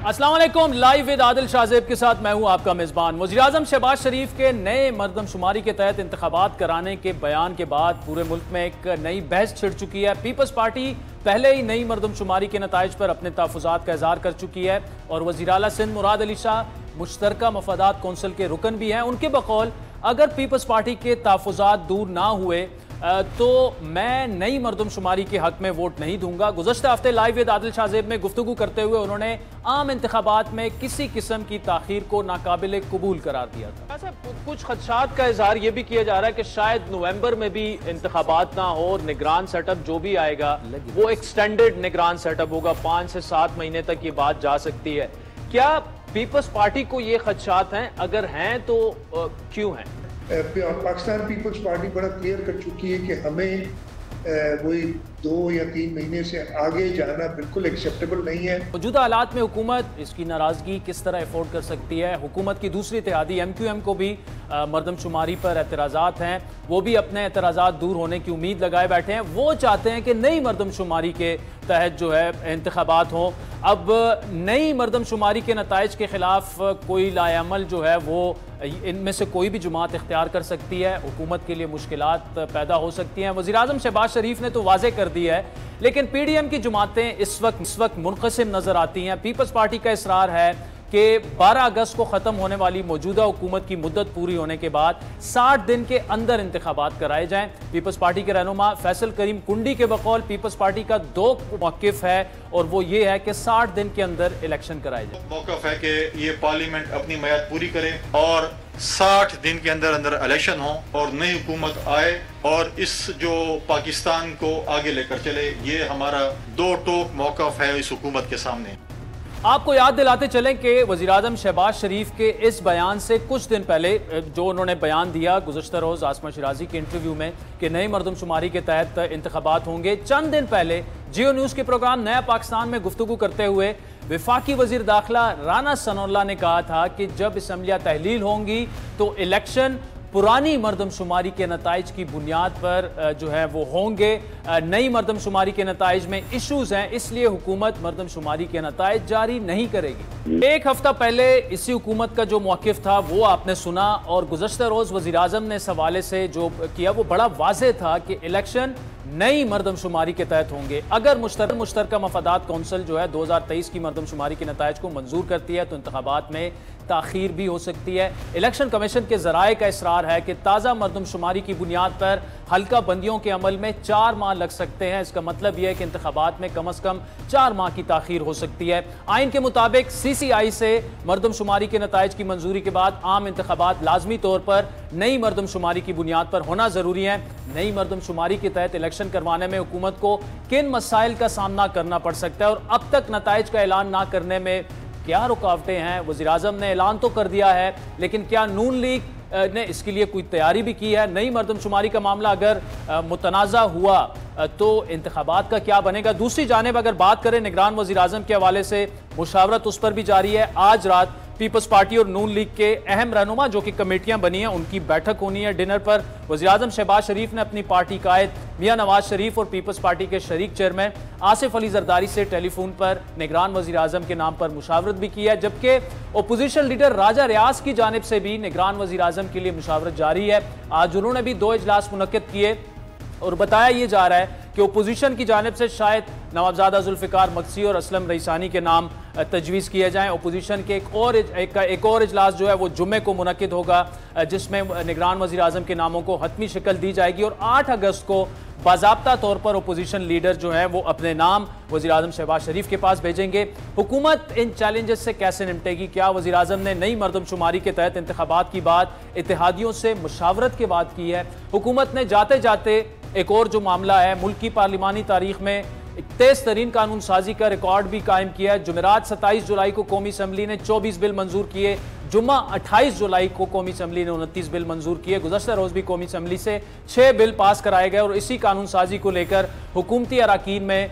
अस्सलाम वालेकुम। Live with Adil Shahzeb के साथ मैं हूं आपका मेज़बान। वज़ीर-ए-आज़म शहबाज शरीफ के नए मरदमशुमारी के तहत इंतखाबात कराने के बयान के बाद पूरे मुल्क में एक नई बहस छिड़ चुकी है। पीपल्स पार्टी पहले ही नई मरदमशुमारी के नताइज पर अपने तहफ़्फ़ुज़ात का इज़हार कर चुकी है और वज़ीर आला सिंध मुराद अली शाह मुश्तरका मफादात कौंसिल के रुकन भी हैं। उनके बकौल अगर पीपल्स पार्टी के तहफ़्फ़ुज़ात दूर ना हुए तो मैं नई मरदमशुमारी के हक में वोट नहीं दूंगा। गुज़श्ता हफ्ते लाइव विद आदिल शाहजेब में गुफ्तगू करते हुए उन्होंने आम इंतखाबात में किसी किस्म की ताख़ीर को नाकाबिल कबूल करार दिया था। ऐसा कुछ खदशात का इजहार यह भी किया जा रहा है कि शायद नवंबर में भी इंतखाबात ना हो और निगरान सेटअप जो भी आएगा वो एक्सटेंडेड निगरान सेटअप होगा, 5 से 7 महीने तक ये बात जा सकती है। क्या पीपल्स पार्टी को ये खदशात हैं? अगर हैं तो क्यों हैं? पाकिस्तान पीपल्स पार्टी बड़ा क्लियर कर चुकी है कि हमें वही 2 या 3 महीने से आगे जाना बिल्कुल एक्सेप्टेबल नहीं है। मौजूदा हालात में हुकूमत इसकी नाराजगी किस तरह अफोर्ड कर सकती है? हुकूमत की दूसरी इत्तेहादी MQM को भी मरदमशुमारी पर एतराज़ात हैं, वो भी अपने एतराज़ात दूर होने की उम्मीद लगाए बैठे हैं। वो चाहते हैं कि नई मरदमशुमारी के तहत जो है इंतखाबात हों। अब नई मरदमशुमारी के नताइज के खिलाफ कोई लायामल जो है वो इनमें से कोई भी जमात इख्तियार कर सकती है, हुकूमत के लिए मुश्किलात पैदा हो सकती हैं। वज़ीर-ए-आज़म शहबाज शरीफ ने तो वाज़े कर दिया है, लेकिन PDM की जमातें इस वक्त मुनक़सिम नज़र आती हैं। पीपल्स पार्टी का इसरार है कि 12 अगस्त को ख़त्म होने वाली मौजूदा हुकूमत की मुद्दत पूरी होने के बाद 60 दिन के अंदर इंतखाबात कराए जाएं। पीपल्स पार्टी के रहनुमा फैसल करीम कुंडी के बकौल पीपल्स पार्टी का 2 मौक़िफ़ है और वो ये है कि 60 दिन के अंदर इलेक्शन कराए जाए। मौक़िफ़ है कि ये पार्लियामेंट अपनी मियाद पूरी करे और 60 दिन के अंदर अंदर इलेक्शन हो और नई हुकूमत आए और इस जो पाकिस्तान को आगे लेकर चले। ये हमारा 2 टोक मौक़िफ़ है इस हुकूमत के सामने। आपको याद दिलाते चलें कि वज़ीर-ए-आज़म शहबाज शरीफ के इस बयान से कुछ दिन पहले जो उन्होंने बयान दिया गुज़श्ता रोज़ आसमा शिराजी के इंटरव्यू में कि नई मरदमशुमारी के तहत इंतखाबात होंगे, चंद दिन पहले जियो न्यूज़ के प्रोग्राम नया पाकिस्तान में गुफ्तगू करते हुए वफाकी वज़ीर दाखिला राना सनाउल्लाह ने कहा था कि जब असम्बलियाँ तहलील होंगी तो इलेक्शन पुरानी मरदमशुमारी के नताइज की बुनियाद पर जो है वो होंगे। नई मरदमशुमारी के नताइज में इशूज़ हैं, इसलिए हुकूमत मरदमशुमारी के नताइज जारी नहीं करेगी। एक हफ्ता पहले इसी हुकूमत का जो मौक़िफ़ था वो आपने सुना और गुज़श्ता रोज़ वज़ीर-ए-आज़म ने इस हवाले से जो किया वो बड़ा वाज़ेह था कि इलेक्शन नई मरदमशुमारी के तहत होंगे। अगर मुश्तरका मफादात कौंसिल जो है 2023 की मरदमशुमारी के नताइज को मंजूर करती है तो इंतखाबात में ताख़ीर भी हो सकती है। इलेक्शन कमीशन के ज़राए का इसरार है कि ताज़ा मरदमशुमारी की बुनियाद पर हल्का बंदियों के अमल में 4 माह लग सकते हैं। इसका मतलब यह है कि इंतखाबात में कम अज़ कम 4 माह की ताख़ीर हो सकती है। आइन के मुताबिक CCI से मरदमशुमारी के नताइज की मंजूरी के बाद आम इंतखाबात लाजमी तौर पर नई मरदमशुमारी की बुनियाद पर होना ज़रूरी है। नई मरदमशुमारी के तहत इलेक्शन करवाने में हुकूमत को किन मसाइल का सामना करना पड़ सकता है और अब तक नताइज का ऐलान ना करने में क्या रुकावटें हैं? वज़ीर-ए-आज़म ने ऐलान तो कर दिया है, लेकिन क्या नून लीग ने इसके लिए कोई तैयारी भी की है? नई मरदमशुमारी का मामला अगर मुतनाज़ा हुआ तो इंतखाबात का क्या बनेगा? दूसरी जानिब अगर बात करें निगरान वज़ीर-ए-आज़म के हवाले से मुशावरत उस पर भी जारी है। आज रात पीपल्स पार्टी और नून लीग के अहम रहनुमा जो कि कमेटियां बनी हैं उनकी बैठक होनी है। डिनर पर वज़ीर-ए-आज़म शहबाज शरीफ ने अपनी पार्टी कायद मियां नवाज शरीफ और पीपल्स पार्टी के शरीक चेयरमैन आसिफ अली जरदारी से टेलीफोन पर निगरान वज़ीर-ए-आज़म के नाम पर मुशावरत भी की है, जबकि अपोजिशन लीडर राजा रियाज की जानिब से भी निगरान वज़ीर-ए-आज़म के लिए मुशावरत जारी है। आज उन्होंने भी 2 इजलास मुनक्किद किए और बताया यह जा रहा है कि अपोजिशन की जानिब से शायद नवाबजादा जुल्फ़िकार मक्सी और असलम रईसानी के नाम तजवीज़ किए जाएँ। अपोजिशन के एक और इजलास जो है वो जुम्मे को मुनक्किद होगा जिसमें निगरान वज़ीर-ए-आज़म के नामों को हतमी शक्ल दी जाएगी और 8 अगस्त को बाज़ाब्ता तौर पर अपोजिशन लीडर जो हैं वो अपने नाम वज़ीर-ए-आज़म शहबाज शरीफ के पास भेजेंगे। हुकूमत इन चैलेंजेस से कैसे निपटेगी? क्या वज़ीर-ए-आज़म ने नई मरदमशुमारी के तहत इंतखाबात की बात इत्तेहादियों से मुशावरत के बाद की है? हुकूमत ने जाते जाते एक और जो मामला है मुल्क की पार्लिमानी तारीख में तेज़ तरीन कानून साजी का रिकॉर्ड भी कायम किया है। जुमेरात 27 जुलाई को कौमी असम्बली ने 24 बिल मंजूर किए, जुम्मा 28 जुलाई को कौमी असम्बली ने 29 बिल मंजूर किए। गुज़श्ता रोज़ भी कौमी असम्बली से 6 बिल पास कराए गए और इसी कानून साजी को लेकर हुकूमती अराकीन में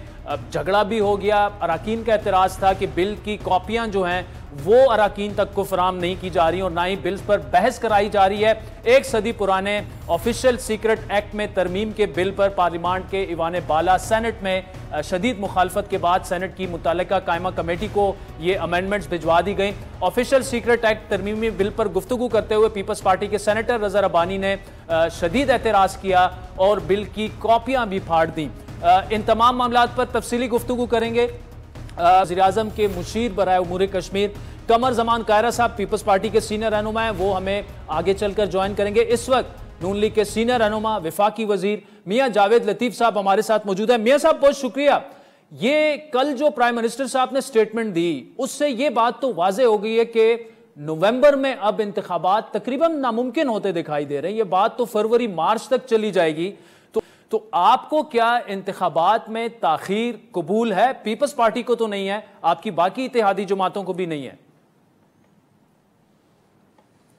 झगड़ा भी हो गया। अराकीन का एतराज़ था कि बिल की कॉपियाँ जो हैं वो अराकीन तक को फराम नहीं की जा रही और ना ही बिल्स पर बहस कराई जा रही है। 1 सदी पुराने ऑफिशियल सीक्रेट एक्ट में तरमीम के बिल पर पार्लियामेंट के ईवान बाला सेनेट में शदीद मुखालफत के बाद सेनेट की मुतल्लिका कायमा कमेटी को ये अमेंडमेंट्स भिजवा दी गई। ऑफिशियल सीक्रेट एक्ट तरमीमी बिल पर गुफ्तगू करते हुए पीपल्स पार्टी के सेनेटर रजा रब्बानी ने शदीद एतराज़ किया और बिल की कॉपियां भी फाड़ दी। इन तमाम मामलात पर तफसीली गुफ्तगू करेंगे वज़ीर-ए-आज़म के मुशीर बराए उमूर कश्मीर कमर जमान कायरा साहब, पीपल्स पार्टी के सीनियर रहनुमा हैं, वो हमें आगे चलकर ज्वाइन करेंगे। इस वक्त नून लीग के सीनियर रहनुमा वफाकी वजीर मियां जावेद लतीफ साहब हमारे साथ मौजूद है। मियां साहब बहुत शुक्रिया। ये कल जो प्राइम मिनिस्टर साहब ने स्टेटमेंट दी उससे ये बात तो वाज़े हो गई है कि नवंबर में अब इंतखाबात तकरीबन नामुमकिन होते दिखाई दे रहे हैं। ये बात तो फरवरी मार्च तक चली जाएगी। तो आपको क्या इंतखाबात में ताखीर कबूल है? पीपल्स पार्टी को तो नहीं है, आपकी बाकी इत्तेहादी जमातों को भी नहीं है।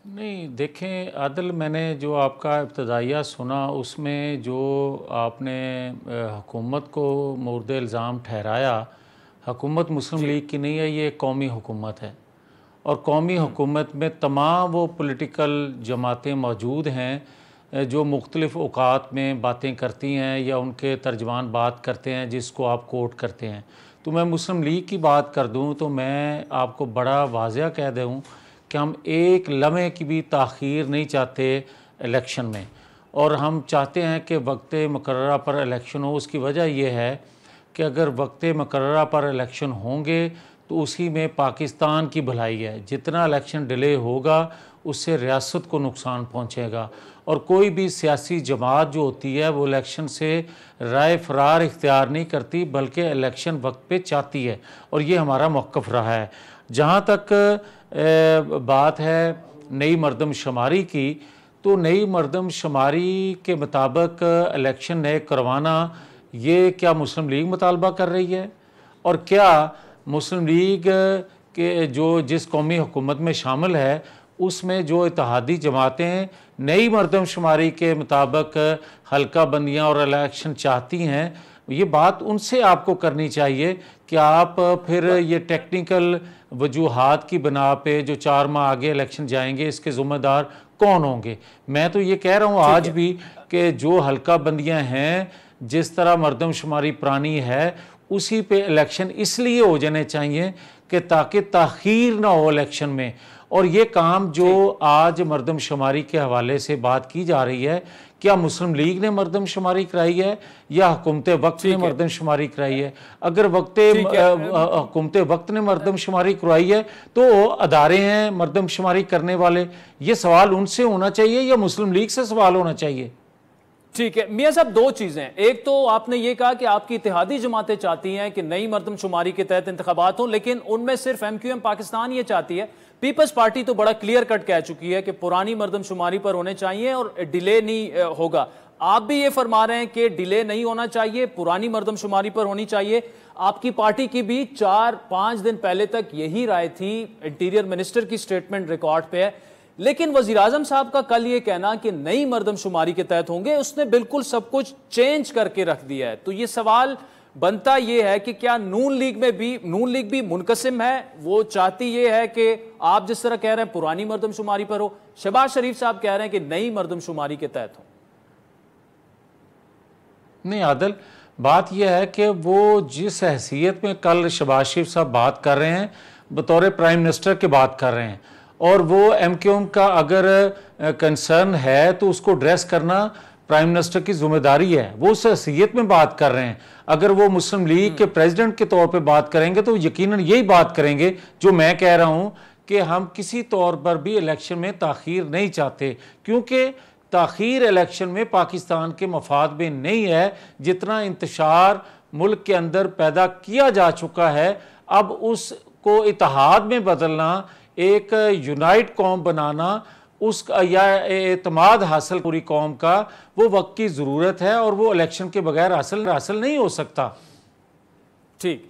नहीं देखें आदिल, मैंने जो आपका इब्तदाइया सुना उसमें जो आपने हुकूमत को मोर्द इल्ज़ाम ठहराया, हुकूमत मुस्लिम लीग की नहीं है, ये कौमी हुकूमत है और कौमी हुकूमत में तमाम वो पॉलिटिकल जमातें मौजूद हैं जो मुख्तलिफ़ औक़ात में बातें करती हैं या उनके तर्जमान बात करते हैं जिसको आप कोट करते हैं। तो मैं मुस्लिम लीग की बात कर दूं तो मैं आपको बड़ा वाज़िया कह दूं कि हम एक लम्हे की भी ताख़ीर नहीं चाहते इलेक्शन में, और हम चाहते हैं कि वक्त मुकर्ररा पर इलेक्शन हो। उसकी वजह यह है कि अगर वक्त मुकर्ररा पर इलेक्शन होंगे तो उसी में पाकिस्तान की भलाई है। जितना इलेक्शन डिले होगा उससे रियासत को नुकसान पहुँचेगा और कोई भी सियासी जमात जो होती है वो इलेक्शन से राय फरार इख्तियार नहीं करती बल्कि इलेक्शन वक्त पे चाहती है, और ये हमारा मौक़िफ़ रहा है। जहाँ तक बात है नई मरदमशुमारी की, तो नई मरदमशुमारी के मुताबिक इलेक्शन नए करवाना ये क्या मुस्लिम लीग मुतालबा कर रही है? और क्या मुस्लिम लीग के जो जिस कौमी हुकूमत में शामिल है उसमें जो इत्तेहादी जमातें नई मरदमशुमारी के मुताबिक हल्का बंदियाँ और इलेक्शन चाहती हैं, ये बात उनसे आपको करनी चाहिए कि आप फिर ये टेक्निकल वजूहात की बना पे जो 4 माह आगे इलेक्शन जाएंगे इसके ज़िम्मेदार कौन होंगे। मैं तो ये कह रहा हूँ आज भी कि जो हल्का बंदियाँ हैं, जिस तरह मरदमशुमारी पुरानी है उसी पे इलेक्शन इसलिए हो जाने चाहिए कि ताकि ताख़ीर ना हो इलेक्शन में। और ये काम जो आज मरदमशुमारी के हवाले से बात की जा रही है, क्या मुस्लिम लीग ने मरदमशुमारी कराई है या हुकूमत वक्त ने मरदमशुमारी कराई है? अगर हुकूमत वक्त ने मरदमशुमारी करवाई है तो अदारे हैं मरदमशुमारी करने वाले, ये सवाल उनसे होना चाहिए या मुस्लिम लीग से सवाल होना चाहिए? ठीक है मियां साहब, 2 चीजें। एक तो आपने ये कहा कि आपकी इत्तेहादी जमातें चाहती हैं कि नई मरदमशुमारी के तहत इंतखाबात हों, लेकिन उनमें सिर्फ MQM पाकिस्तान ये चाहती है। पीपल्स पार्टी तो बड़ा क्लियर कट कह चुकी है कि पुरानी मरदमशुमारी पर होने चाहिए और डिले नहीं होगा। आप भी ये फरमा रहे हैं कि डिले नहीं होना चाहिए, पुरानी मरदमशुमारी पर होनी चाहिए। आपकी पार्टी की भी 4-5 दिन पहले तक यही राय थी, इंटीरियर मिनिस्टर की स्टेटमेंट रिकॉर्ड पे है। लेकिन वज़ीर-ए-आज़म साहब का कल ये कहना कि नई मरदमशुमारी के तहत होंगे, उसने बिल्कुल सब कुछ चेंज करके रख दिया है। तो ये सवाल बनता ये है कि क्या नून लीग भी मुनकसिम है? वो चाहती ये है कि आप जिस तरह कह रहे हैं पुरानी मरदमशुमारी पर हो, शहबाज शरीफ साहब कह रहे हैं कि नई मरदमशुमारी के तहत हो। नहीं आदिल, बात यह है कि वो जिस हैसियत में कल शहबाज शरीफ साहब बात कर रहे हैं, बतौर प्राइम मिनिस्टर की बात कर रहे हैं, और वो MQM का अगर कंसर्न है तो उसको एड्रेस करना प्राइम मिनिस्टर की जिम्मेदारी है। वो उस हैसियत में बात कर रहे हैं। अगर वो मुस्लिम लीग के प्रेसिडेंट के तौर पे बात करेंगे तो यकीनन यही बात करेंगे जो मैं कह रहा हूं कि हम किसी तौर पर भी इलेक्शन में ताख़ीर नहीं चाहते, क्योंकि ताख़ीर इलेक्शन में पाकिस्तान के मफाद में नहीं है। जितना इंतशार मुल्क के अंदर पैदा किया जा चुका है, अब उसको इत्तेहाद में बदलना, एक यूनाइट कौम बनाना, उस या एतमाद हासिल पूरी कौम का, वो वक्त की ज़रूरत है और वो इलेक्शन के बगैर हासिल नहीं हो सकता। ठीक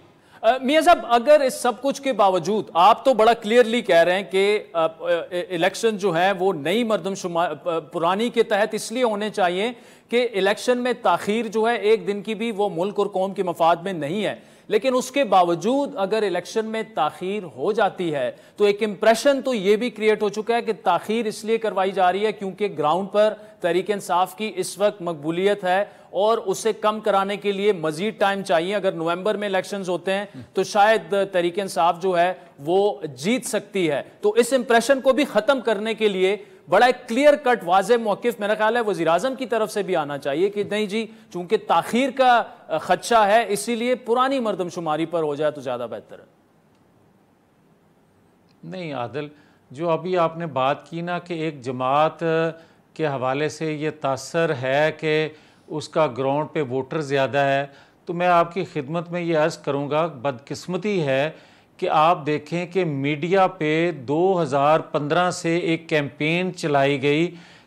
मियां साहब, अगर इस सब कुछ के बावजूद आप तो बड़ा क्लियरली कह रहे हैं कि इलेक्शन जो है वो नई मरदमशुमारी पुरानी के तहत इसलिए होने चाहिए कि इलेक्शन में ताखीर जो है एक दिन की भी वो मुल्क और कौम के मफाद में नहीं है, लेकिन उसके बावजूद अगर इलेक्शन में ताखीर हो जाती है तो एक इंप्रेशन तो ये भी क्रिएट हो चुका है कि ताखीर इसलिए करवाई जा रही है क्योंकि ग्राउंड पर तहरीक इंसाफ की इस वक्त मकबूलियत है और उसे कम कराने के लिए मजीद टाइम चाहिए। अगर नवंबर में इलेक्शंस होते हैं तो शायद तहरीक इंसाफ जो है वो जीत सकती है। तो इस इंप्रेशन को भी खत्म करने के लिए बड़ा एक क्लियर कट वाज़ेह मौक़िफ़ मेरा ख्याल है वज़ीर आज़म की तरफ से भी आना चाहिए कि नहीं जी, चूंकि ताखीर का खदशा है इसीलिए पुरानी मरदमशुमारी पर हो जाए तो ज़्यादा बेहतर है। नहीं आदिल, जो अभी आपने बात की ना कि एक जमात के हवाले से ये तासर है कि उसका ग्राउंड पे वोटर ज़्यादा है, तो मैं आपकी खिदमत में ये अर्ज़ करूँगा, बदकिस्मती है कि आप देखें कि मीडिया पे 2015 से एक कैंपेन चलाई गई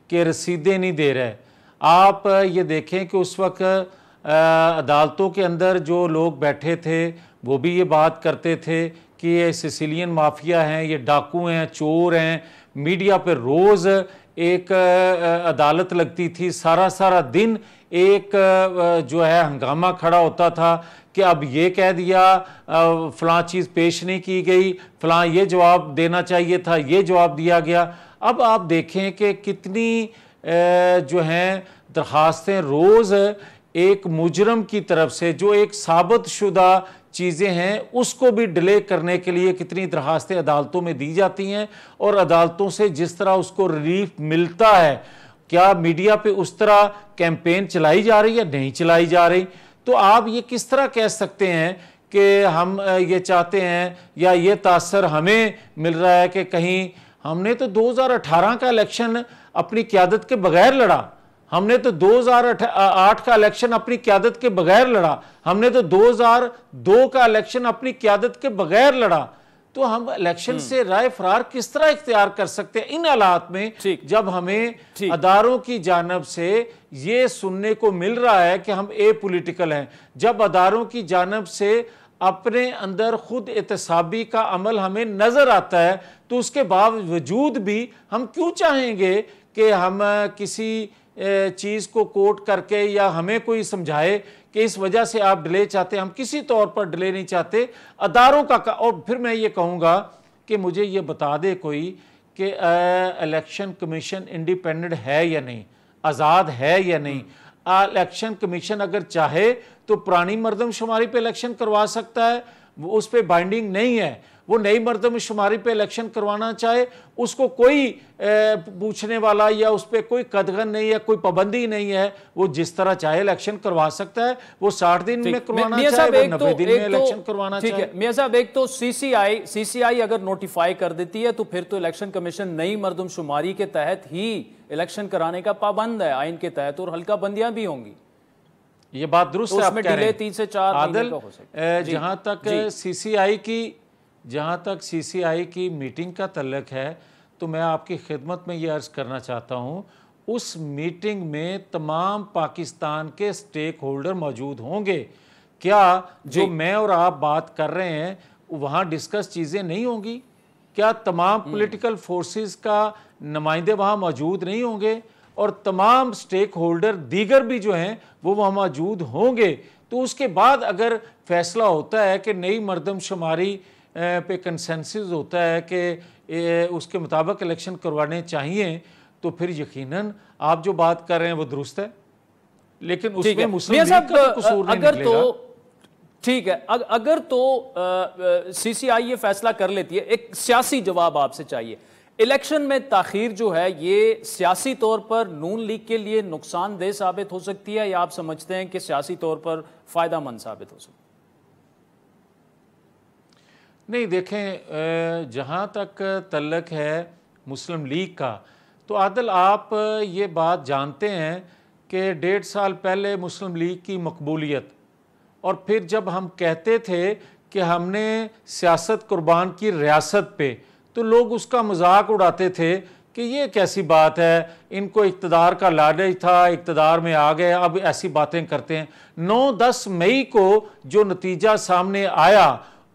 कि रसीदें नहीं दे रहे। आप ये देखें कि उस वक्त अदालतों के अंदर जो लोग बैठे थे वो भी ये बात करते थे कि ये सिसिलियन माफिया हैं, ये डाकू हैं, चोर हैं। मीडिया पे रोज़ एक अदालत लगती थी, सारा सारा दिन एक जो है हंगामा खड़ा होता था कि अब ये कह दिया फ़लाँ चीज़ पेश नहीं की गई, फ़लाँ ये जवाब देना चाहिए था, ये जवाब दिया गया। अब आप देखें कि कितनी जो हैं दरख्वास्तें रोज़ एक मुजरम की तरफ से, जो एक साबित शुदा चीज़ें हैं उसको भी डिले करने के लिए कितनी दरख्वास्तें अदालतों में दी जाती हैं, और अदालतों से जिस तरह उसको रिलीफ मिलता है, क्या मीडिया पे उस तरह कैंपेन चलाई जा रही है? नहीं चलाई जा रही। तो आप ये किस तरह कह सकते हैं कि हम ये चाहते हैं या ये तासर हमें मिल रहा है कि कहीं हमने तो 2018 का इलेक्शन अपनी क़यादत के बगैर लड़ा, हमने तो 2008 का इलेक्शन अपनी क़यादत के बगैर लड़ा, हमने तो 2002 का इलेक्शन अपनी क़यादत के बगैर लड़ा। तो हम इलेक्शन से राय फरार किस तरह इख्तियार कर सकते हैं इन हालात में, जब हमें अदारों की जानिब से ये सुनने को मिल रहा है कि हम ए पॉलिटिकल हैं, जब अदारों की जानिब से अपने अंदर खुद एहतसाबी का अमल हमें नजर आता है, तो उसके बावजूद भी हम क्यों चाहेंगे कि हम किसी चीज़ को कोट करके या हमें कोई समझाए कि इस वजह से आप डिले चाहते हैं? हम किसी तौर पर डिले नहीं चाहते अदारों का। और फिर मैं ये कहूँगा कि मुझे ये बता दे कोई कि इलेक्शन कमीशन इंडिपेंडेंट है या नहीं, आज़ाद है या नहीं। इलेक्शन कमीशन अगर चाहे तो पुरानी मरदमशुमारी पे इलेक्शन करवा सकता है, वो उस पर बाइंडिंग नहीं है। वो नई मरदमशुमारी पे इलेक्शन करवाना चाहे, उसको कोई पूछने वाला या उस पर कोई कदगन नहीं है, कोई पाबंदी नहीं है, वो जिस तरह चाहे इलेक्शन करवा सकता है। वो 60 दिन में करवाना चाहे, वो 90 दिन में इलेक्शन करवाना चाहे। मियां साहब, एक तो सीसीआई अगर नोटिफाई कर देती है तो फिर तो इलेक्शन कमीशन नई मरदमशुमारी के तहत ही इलेक्शन कराने का पाबंद है आइन के तहत, और हल्का बंदियां भी होंगी। ये बात दुरुस्त है, उसमें डिले 3 से 4 महीने का हो सकता है। जहाँ तक सीसीआई की मीटिंग का तल्लक है, तो मैं आपकी खिदमत में ये अर्ज़ करना चाहता हूँ, उस मीटिंग में तमाम पाकिस्तान के स्टेक होल्डर मौजूद होंगे। क्या जो मैं और आप बात कर रहे हैं वहाँ डिस्कस चीज़ें नहीं होंगी? क्या तमाम पॉलिटिकल फोर्सेस का नुमाइंदे वहाँ मौजूद नहीं होंगे? और तमाम स्टेक होल्डर दीगर भी जो हैं वो वहाँ मौजूद होंगे। तो उसके बाद अगर फैसला होता है कि नई मरदमशुमारी पे कंसेंसस होता है कि उसके मुताबिक इलेक्शन करवाने चाहिए, तो फिर यकीनन आप जो बात कर रहे हैं वो दुरुस्त है। लेकिन उसमें मुस्लिम लीग का कसूर नहीं निकलेगा। तो ठीक है, अगर तो सीसीआई ये फैसला कर लेती है, एक सियासी जवाब आपसे चाहिए। इलेक्शन में ताखीर जो है ये सियासी तौर पर नून लीग के लिए नुकसानदेह साबित हो सकती है, या आप समझते हैं कि सियासी तौर पर फायदामंद साबित हो सकती है? नहीं, देखें, जहाँ तक तल्लक है मुस्लिम लीग का, तो आदिल आप ये बात जानते हैं कि 1.5 साल पहले मुस्लिम लीग की मकबूलियत, और फिर जब हम कहते थे कि हमने सियासत कुर्बान की रियासत पे, तो लोग उसका मजाक उड़ाते थे कि ये कैसी बात है, इनको इक़्तिदार का लालच था, इक़्तिदार में आ गए, अब ऐसी बातें करते हैं। 9-10 मई को जो नतीजा सामने आया,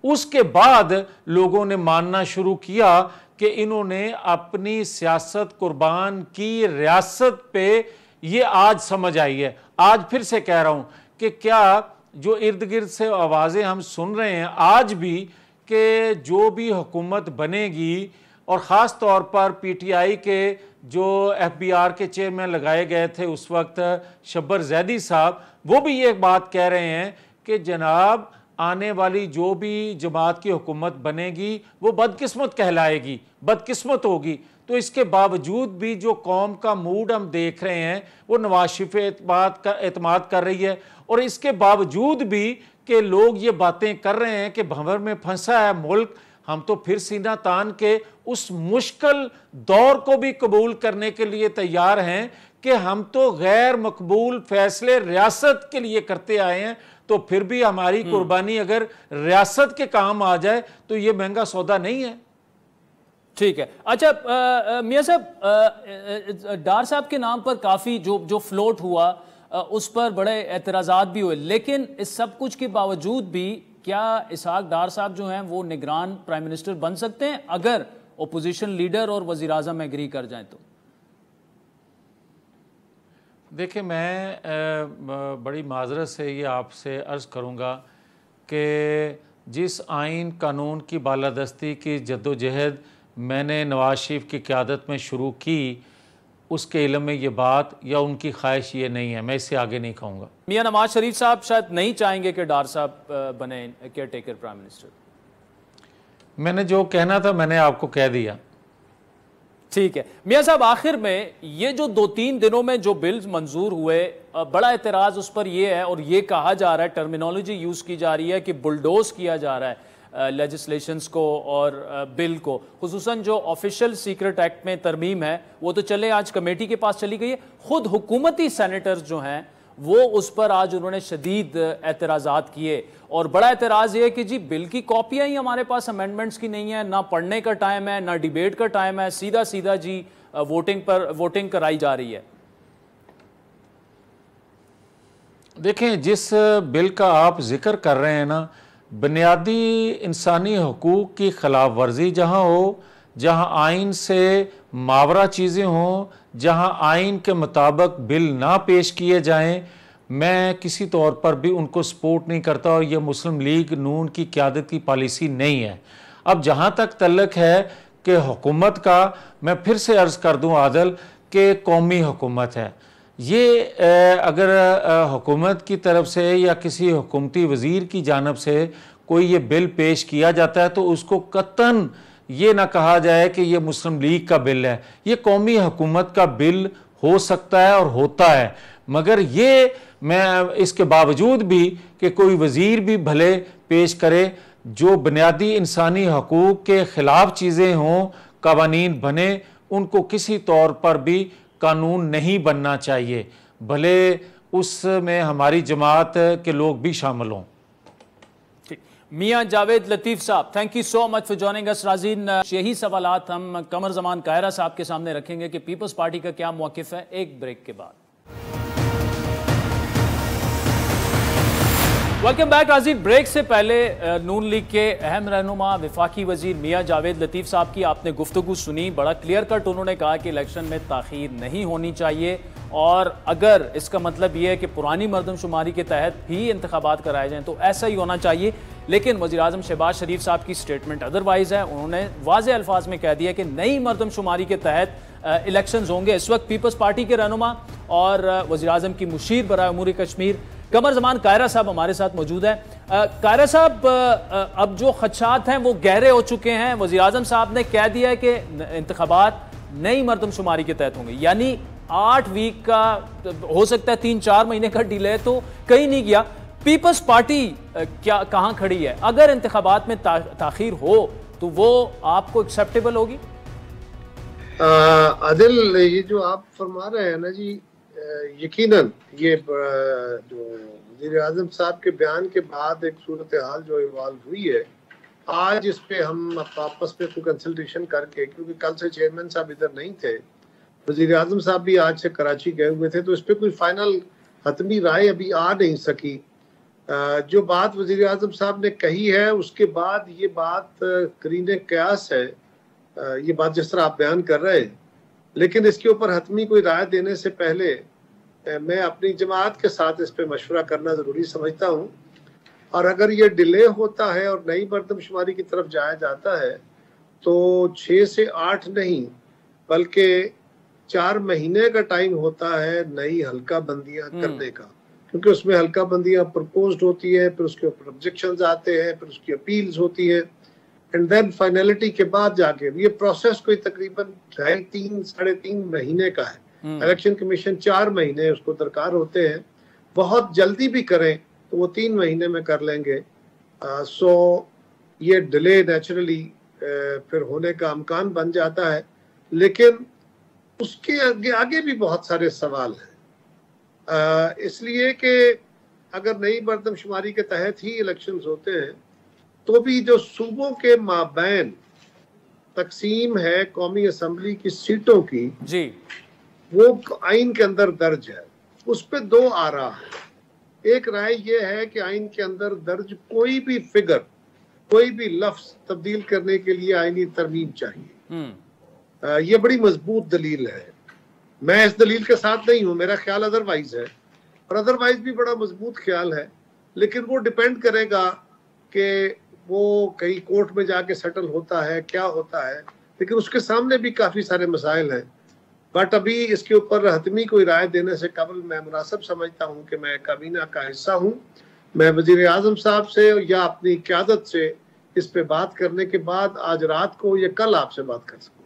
उसके बाद लोगों ने मानना शुरू किया कि इन्होंने अपनी सियासत कुर्बान की रियासत पे ये आज समझ आई है। आज फिर से कह रहा हूं कि क्या जो इर्द गिर्द से आवाज़ें हम सुन रहे हैं आज भी कि जो भी हुकूमत बनेगी, और ख़ास तौर पर पीटीआई के जो एफबीआर के चेयरमैन लगाए गए थे उस वक्त शब्बर जैदी साहब, वो भी ये बात कह रहे हैं कि जनाब आने वाली जो भी जमात की हुकूमत बनेगी वो बदकिस्मत कहलाएगी, बदकिस्मत होगी। तो इसके बावजूद भी जो कौम का मूड हम देख रहे हैं वो नवाज शरीफ एतमाद कर रही है, और इसके बावजूद भी कि लोग ये बातें कर रहे हैं कि भंवर में फंसा है मुल्क, हम तो फिर सीना तान के उस मुश्किल दौर को भी कबूल करने के लिए तैयार हैं कि हम तो गैर मकबूल फैसले रियासत के लिए करते आए हैं, तो फिर भी हमारी कुर्बानी अगर रियासत के काम आ जाए तो ये महंगा सौदा नहीं है। ठीक है। अच्छा मियां साहब, डार साहब के नाम पर काफ़ी जो फ्लोट हुआ उस पर बड़े एतराज़ात भी हुए, लेकिन इस सब कुछ के बावजूद भी क्या इसहाक डार साहब जो हैं वो निगरान प्राइम मिनिस्टर बन सकते हैं अगर ओपोजिशन लीडर और वज़ीर आज़म एग्री कर जाएं तो? देखिए, मैं बड़ी माजरत से ये आपसे अर्ज़ करूँगा कि जिस आइन कानून की बालादस्ती की जद्दोजहद मैंने नवाज शरीफ की क़यादत में शुरू की, उसके इल्म में ये बात या उनकी ख्वाहिश ये नहीं है, मैं इससे आगे नहीं कहूँगा। मियां नवाज शरीफ साहब शायद नहीं चाहेंगे कि डार साहब बने केयर टेकर प्राइम मिनिस्टर। मैंने जो कहना था मैंने आपको कह दिया। ठीक है मियां साहब, आखिर में ये जो 2-3 दिनों में जो बिल्स मंजूर हुए, बड़ा एतराज़ उस पर यह है और ये कहा जा रहा है, टर्मिनोलॉजी यूज़ की जा रही है कि बुलडोज किया जा रहा है लेजिस्लेशंस को और बिल को, खुसूसन जो ऑफिशियल सीक्रेट एक्ट में तरमीम है वो तो चले आज कमेटी के पास चली गई है। खुद हुकूमती सेनेटर्स जो हैं वो उस पर आज उन्होंने शदीद एतराज़ात किए, और बड़ा एतराज़ ये है कि जी बिल की कॉपियाँ ही हमारे पास अमेंडमेंट्स की नहीं है, ना पढ़ने का टाइम है ना डिबेट का टाइम है, सीधा सीधा जी वोटिंग कराई जा रही है। देखें, जिस बिल का आप जिक्र कर रहे हैं ना, बुनियादी इंसानी हकूक़ की खिलाफ वर्जी जहाँ हो, जहाँ आइन से मावरा चीज़ें हों, जहाँ आइन के मुताबिक बिल ना पेश किए जाएं, मैं किसी तौर पर भी उनको सपोर्ट नहीं करता, और ये मुस्लिम लीग नून की क़यादत की पॉलिसी नहीं है। अब जहाँ तक तल्लक है कि हुकूमत का, मैं फिर से अर्ज़ कर दूँ आदल कि कौमी हुकूमत है ये, अगर हुकूमत की तरफ से या किसी हुकूमती वज़ीर की जानिब से कोई ये बिल पेश किया जाता है तो उसको कतन ये ना कहा जाए कि ये मुस्लिम लीग का बिल है, ये कौमी हुकूमत का बिल हो सकता है और होता है। मगर ये मैं इसके बावजूद भी कि कोई वज़ीर भी भले पेश करे, जो बुनियादी इंसानी हकूक़ के ख़िलाफ़ चीज़ें हों, कवानीन बने, उनको किसी तौर पर भी कानून नहीं बनना चाहिए, भले उसमें हमारी जमात के लोग भी शामिल हों। मियां जावेद लतीफ़ साहब, thank you so much for joining अस। नाज़रीन, यही सवालात हम कमर ज़मान कायरा साहब के सामने रखेंगे कि पीपल्स पार्टी का क्या मौक़िफ़ है, एक ब्रेक के बाद। वेलकम बैक नाज़रीन। ब्रेक से पहले नून लीग के अहम रहनुमा वफाकी वज़ीर मियां जावेद लतीफ़ साहब की आपने गुफ्तगू सुनी। बड़ा क्लियर कट उन्होंने कहा कि इलेक्शन में ताख़ीर नहीं होनी चाहिए, और अगर इसका मतलब ये है कि पुरानी मरदमशुमारी के तहत भी इंतखाबात कराए जाएँ तो ऐसा ही होना चाहिए। लेकिन वज़ीर आज़म शहबाज शरीफ साहब की स्टेटमेंट अदरवाइज़ है। उन्होंने वाज़े अल्फाज में कह दिया कि नई मरदमशुमारी के तहत इलेक्शंस होंगे। इस वक्त पीपल्स पार्टी के रहनुमा और वज़ीर आज़म की मुशीर बराए उमूर कश्मीर कमर ज़मान कायरा साहब हमारे साथ मौजूद है। कायरा साहब, अब जो खदशात हैं वो गहरे हो चुके हैं। वज़ीर आज़म साहब ने कह दिया है कि इंतखाबात नई मरदमशुमारी के तहत होंगे, यानी 8 वीक का हो सकता है, 3-4 महीने का डिले तो कहीं नहीं गया। पीपल्स पार्टी क्या कहाँ खड़ी है? अगर इंतखाबात में ताख़ीर हो तो वो आपको एक्सेप्टेबल होगी? आदिल, ये जो आप फरमा रहे हैं ना जी, यकीनन ये जो वज़ीर आज़म साहब के बयान के बाद एक सूरत हाल जो इवॉल्व हुई है, आज इस पे हम आपस में कोई कंसल्टेशन करके, क्योंकि कल से चेयरमैन साहब इधर नहीं थे, वज़ीर आज़म साहब भी आज से कराची गए हुए थे, तो इस पे कोई फाइनल हतमी राय अभी आ नहीं सकी। जो बात वज़ीर आज़म साहब ने कही है उसके बाद ये बात करीने क़यास है, ये बात जिस तरह आप बयान कर रहे हैं, लेकिन इसके ऊपर हतमी कोई राय देने से पहले मैं अपनी जमात के साथ इस पे मशवरा करना ज़रूरी समझता हूँ। और अगर ये डिले होता है और नई मरदमशुमारी की तरफ जाया जाता है तो 6 से 8 नहीं बल्कि 4 महीने का टाइम होता है नई हल्का बंदियां करने का, क्योंकि उसमें हल्का बंदियां प्रपोज्ड होती है, फिर उसके ऊपर ऑब्जेक्शंस आते हैं, फिर उसकी अपील्स होती है, एंड देन फाइनलिटी के बाद जाके ये प्रोसेस कोई तकरीबन 3.5-3.5 महीने का है। इलेक्शन कमीशन 4 महीने उसको दरकार होते हैं, बहुत जल्दी भी करें तो वो 3 महीने में कर लेंगे। सो ये डिले नेचुरली फिर होने का अमकान बन जाता है, लेकिन उसके आगे भी बहुत सारे सवाल हैं, इसलिए कि अगर नई मरदमशुमारी के तहत ही इलेक्शंस होते हैं तो भी जो सूबों के माबैन तकसीम है कौमी असम्बली की सीटों की जी, वो आइन के अंदर दर्ज है। उस पर 2 आरा है। एक राय ये है कि आइन के अंदर दर्ज कोई भी फिगर, कोई भी लफ्ज तब्दील करने के लिए आइनी तरमीम चाहिए। ये बड़ी मजबूत दलील है। मैं इस दलील के साथ नहीं हूँ, मेरा ख्याल अदरवाइज है, और अदरवाइज भी बड़ा मजबूत ख्याल है, लेकिन वो डिपेंड करेगा कि वो कहीं कोर्ट में जाके सेटल होता है, क्या होता है, लेकिन उसके सामने भी काफ़ी सारे मसाइल हैं। बट अभी इसके ऊपर हतमी कोई राय देने से कबल मैं मुनासिब समझता हूँ कि मैं काबीना का हिस्सा हूँ, मैं वज़ीर आज़म साहब से या अपनी क़यादत से इस पे बात करने के बाद आज रात को या कल आपसे बात कर सकूँ।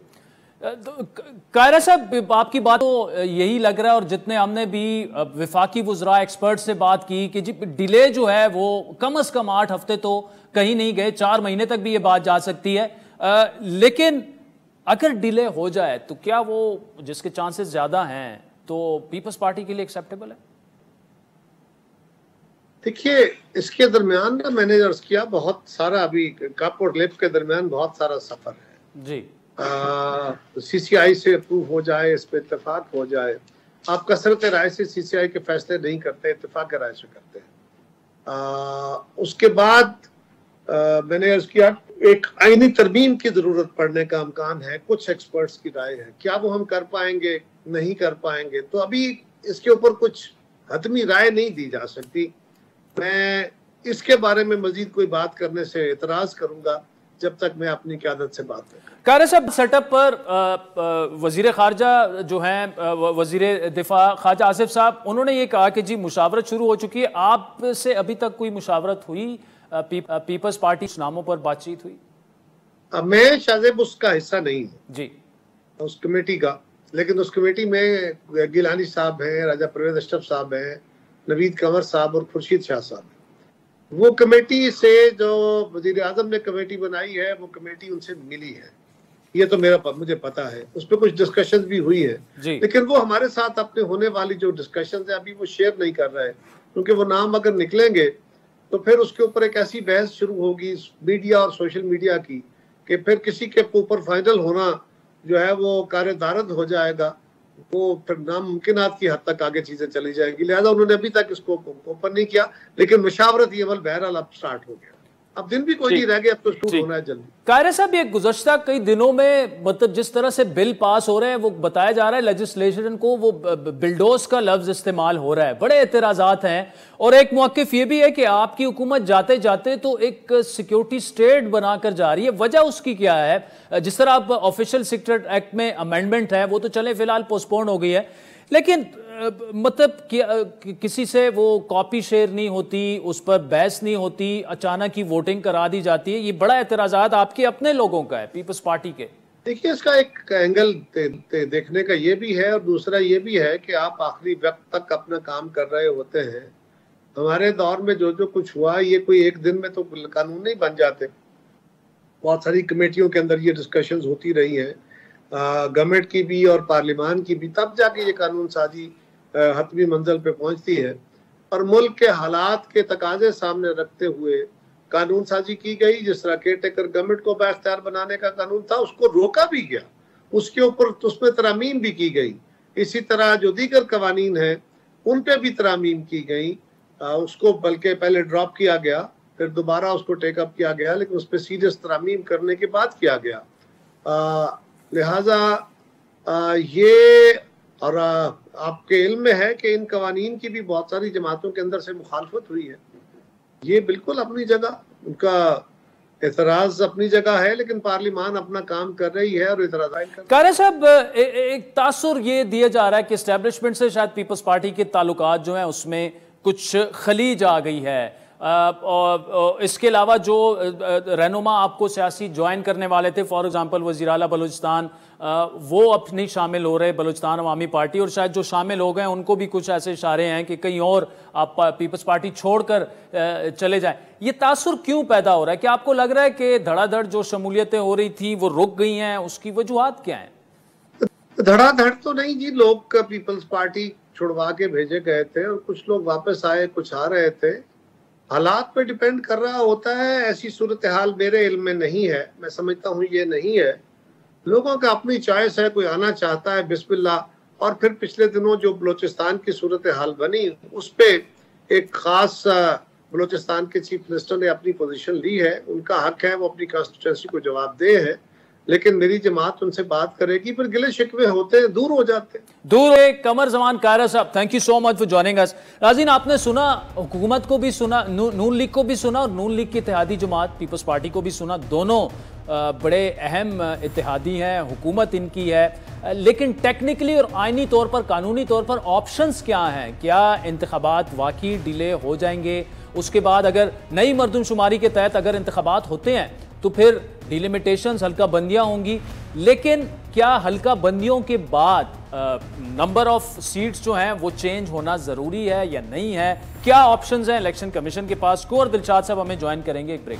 कायरा साहब, आपकी बात तो यही लग रहा है, और जितने हमने भी विफाकी वुज़रा एक्सपर्ट से बात की कि जी डिले जो है वो कम से कम 8 हफ्ते तो कहीं नहीं गए, 4 महीने तक भी ये बात जा सकती है। लेकिन अगर डिले हो जाए तो क्या वो, जिसके चांसेस ज्यादा हैं, तो पीपल्स पार्टी के लिए एक्सेप्टेबल है? देखिए, इसके दरमियान ना मैंने अर्ज किया बहुत सारा, अभी कप और लिप के दरमियान बहुत सारा सफर है जी। CCI से अप्रूव हो जाए, इस पे इत्तेफाक हो जाए। आप कसरत राय से CCI के फैसले नहीं करते, इत्तेफाक राय से करते हैं। उसके बाद मैंने अर्ज किया एक आईनी तरमीम की जरूरत पड़ने का अमकान है, कुछ एक्सपर्ट्स की राय है, क्या वो हम कर पाएंगे, नहीं कर पाएंगे, तो अभी इसके ऊपर कुछ हतमी राय नहीं दी जा सकती। मैं इसके बारे में मजीद कोई बात करने से इतराज करूंगा जब तक मैं अपनी क़यादत से बात करूं। कारा साहब, सेटअप पर वजीर खारजा जो हैं, वजीर दिफा ख्वाजा आसिफ साहब, उन्होंने ये कहा कि जी मुशावरत शुरू हो चुकी है। आपसे अभी तक कोई मुशावरत हुई? पीपल्स पार्टी नामों पर बातचीत हुई? मैं शायद उसका हिस्सा नहीं हूँ जी, उस कमेटी का, लेकिन उस कमेटी में गिलानी साहब हैं, राजा परवेज अशरफ साहब हैं, नवीद कंवर साहब और खुर्शीद शाह साहब हैं। वो कमेटी से जो वजीर आजम ने कमेटी बनाई है, वो कमेटी उनसे मिली है, ये तो मुझे पता है। उस पर कुछ डिस्कशन भी हुई है, लेकिन वो हमारे साथ अपने होने वाली जो डिस्कशन है अभी वो शेयर नहीं कर रहे हैं, क्योंकि वो नाम अगर निकलेंगे तो फिर उसके ऊपर एक ऐसी बहस शुरू होगी मीडिया और सोशल मीडिया की कि फिर किसी के ऊपर फाइनल होना जो है वो कार्यदारद हो जाएगा, वो फिर नामुमकिनात की हद तक आगे चीजें चली जाएंगी। लिहाजा उन्होंने अभी तक इसको ओपन नहीं किया, लेकिन मुशावरत ये अमल बहरहाल अब स्टार्ट हो गया। अब दिन भी कोई नहीं रह गया, अब तो शुरू होना है जल्दी। कायरा साहब, ये गुज़श्ता कई दिनों में मतलब जिस तरह से बिल पास हो रहे हैं, वो बताया जा रहा है लेजिस्लेशन को वो बिल्डोज का लफ्ज इस्तेमाल हो रहा है, बड़े एतराज़ात हैं। और एक मौक़िफ़ ये भी है कि आपकी हुकूमत जाते जाते तो एक सिक्योरिटी स्टेट बनाकर जा रही है। वजह उसकी क्या है? जिस तरह आप ऑफिशियल सीक्रेट एक्ट में अमेंडमेंट है वो तो चले फिलहाल पोस्टपोन हो गई है, लेकिन मतलब किसी से वो कॉपी शेयर नहीं होती, उस पर बहस नहीं होती, अचानक ही वोटिंग करा दी जाती है। ये बड़ा एतराज़ात आपके अपने लोगों का है, पीपल्स पार्टी के। देखिए, इसका एक एंगल देखने का ये भी है, और दूसरा ये भी है कि आप आखिरी वक्त तक अपना काम कर रहे होते हैं। हमारे दौर में जो कुछ हुआ, ये कोई एक दिन में तो कानून नहीं बन जाते। बहुत सारी कमेटियों के अंदर ये डिस्कशंस होती रही हैं, गवर्नमेंट की भी और पार्लियामान की भी, तब जाके ये कानून साजी हतमी मंजिल पे पहुंचती है। और मुल्क के हालात के तकाजे सामने रखते हुए कानून साजी की गई। जिस तरह केयर टेकर गवर्नमेंट को बाख्तियार बनाने का कानून था, उसको रोका भी गया, उसके ऊपर उसमें तरामीम भी की गई। इसी तरह जो दीगर कवानीन हैं उन पे भी तरामीम की गई, उसको बल्कि पहले ड्रॉप किया गया, फिर दोबारा उसको टेकअप किया गया, लेकिन उस पर सीरियस तरामीम करने के बाद किया गया। लिहाजा ये और आपके इल्म में है कि इन कवानीन की भी बहुत सारी जमातों के अंदर से मुखालफत हुई है। ये बिल्कुल अपनी जगह, उनका एतराज अपनी जगह है, लेकिन पार्लिमान अपना काम कर रही है और एतराज कर। कारा साहब, एक तासुर ये दिया जा रहा है कि एस्टेब्लिशमेंट से शायद पीपल्स पार्टी के ताल्लुकात जो हैं उसमें कुछ खलीज आ गई है, और इसके अलावा जो रहनुमा आपको सियासी ज्वाइन करने वाले थे, फॉर एग्जांपल वज़ीर आला बलूचिस्तान, वो अब नहीं शामिल हो रहे बलूचिस्तान अवामी पार्टी, और शायद जो शामिल हो गए उनको भी कुछ ऐसे इशारे हैं कि कहीं और आप पीपल्स पार्टी छोड़कर चले जाएं। ये तासुर क्यों पैदा हो रहा है? क्या आपको लग रहा है कि धड़ाधड़ जो शमूलियतें हो रही थी वो रुक गई हैं? उसकी वजूहात क्या हैं? धड़ाधड़ तो नहीं जी, लोग पीपल्स पार्टी छुड़वा के भेजे गए थे और कुछ लोग वापस आए, कुछ आ रहे थे। हालात पे डिपेंड कर रहा होता है। ऐसी सूरत हाल मेरे इल्म में नहीं है, मैं समझता हूँ ये नहीं है। लोगों का अपनी चॉइस है, कोई आना चाहता है बिस्मिल्लाह। और फिर पिछले दिनों जो बलूचिस्तान की सूरत हाल बनी उस पे एक खास बलूचिस्तान के चीफ मिनिस्टर ने अपनी पोजीशन ली है, उनका हक है वो अपनी कॉन्स्टिट्यूंसी को जवाब दे है, लेकिन मेरी जमात उनसे बात करेगी, फिर गिले शिकवे होते हैं, दूर हो जाते हैं। दूर है। कमर जमान कायरा साहब, thank you so much for joining us. राजीन, आपने सुना, हुकूमत को भी सुना, नून लीग को भी सुना और नून लीग की इत्तेहादी जमात पीपल्स पार्टी को भी सुना। दोनों बड़े अहम इत्तेहादी हैं, हुकूमत इनकी है, लेकिन टेक्निकली और आइनी तौर पर, कानूनी तौर पर ऑप्शंस क्या हैं? क्या इंतखाबात वाकई डिले हो जाएंगे? उसके बाद अगर नई मरदमशुमारी के तहत अगर इंतखाबात होते हैं तो फिर डिलिमिटेशंस, हल्का बंदियां होंगी, लेकिन क्या हल्का बंदियों के बाद नंबर ऑफ सीट्स जो हैं वो चेंज होना ज़रूरी है या नहीं है? क्या ऑप्शंस हैं इलेक्शन कमीशन के पास? कुंवर दिलशाद साहब हमें ज्वाइन करेंगे एक ब्रेक।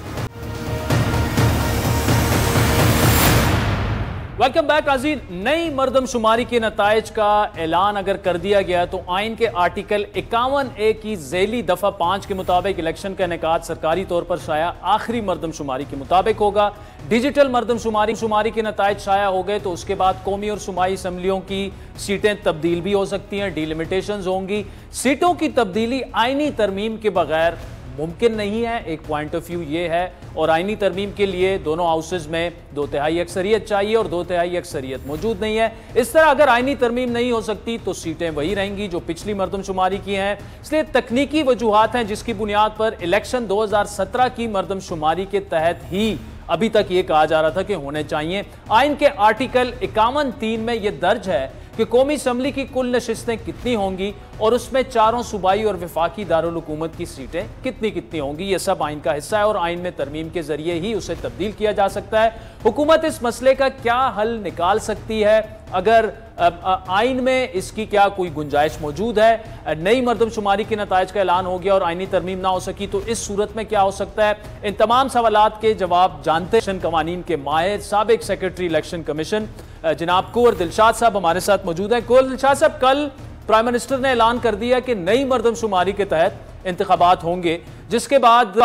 वेलकम बैक नाज़रीन। नई मरदमशुमारी के नताइज का ऐलान अगर कर दिया गया तो आइन के आर्टिकल 51A की ज़ैली दफ़ा 5 के मुताबिक इलेक्शन का इनेकाद सरकारी तौर पर शाया आखिरी मरदमशुमारी के मुताबिक होगा। डिजिटल मरदमशुमारी के नताइज शाया हो गए तो उसके बाद कौमी और सूबाई असम्बलियों की सीटें तब्दील भी हो सकती हैं, डिलिमिटेशंस होंगी। सीटों की तब्दीली आइनी तरमीम के बगैर मुमकिन नहीं है, एक पॉइंट ऑफ व्यू ये है। और आइनी तरमीम के लिए दोनों हाउसेज में 2/3 अक्सरियत चाहिए और 2/3 अक्सरियत मौजूद नहीं है। इस तरह अगर आइनी तरमीम नहीं हो सकती तो सीटें वही रहेंगी जो पिछली मरदमशुमारी की हैं। इसलिए तकनीकी वजूहात हैं जिसकी बुनियाद पर इलेक्शन 2017 की मरदमशुमारी के तहत ही अभी तक ये कहा जा रहा था कि होने चाहिए। आइन के आर्टिकल 51(3) में यह दर्ज है कि कौमी असम्बली की कुल नशिस्तें कितनी होंगी और उसमें चारों सूबाई और वफाकी दारुल हुकूमत की सीटें कितनी कितनी होंगी। यह सब आइन का हिस्सा है और आइन में तरमीम के जरिए ही उसे तब्दील किया जा सकता है। हुकूमत इस मसले का क्या हल निकाल सकती है? अगर आइन में इसकी क्या कोई गुंजाइश मौजूद है? नई मरदमशुमारी के नताइज का ऐलान हो गया और आइनी तरमीम ना हो सकी तो इस सूरत में क्या हो सकता है? इन तमाम सवालात के जवाब जानते हैं कवानीन के माहिर साबिक सेक्रेटरी इलेक्शन कमीशन जनाब कुंवर दिलशाद साहब हमारे साथ मौजूद हैं। कुंवर दिलशाद साहब, कल प्राइम मिनिस्टर ने ऐलान कर दिया कि नई मरदमशुमारी के तहत इंतखाबात होंगे, जिसके बाद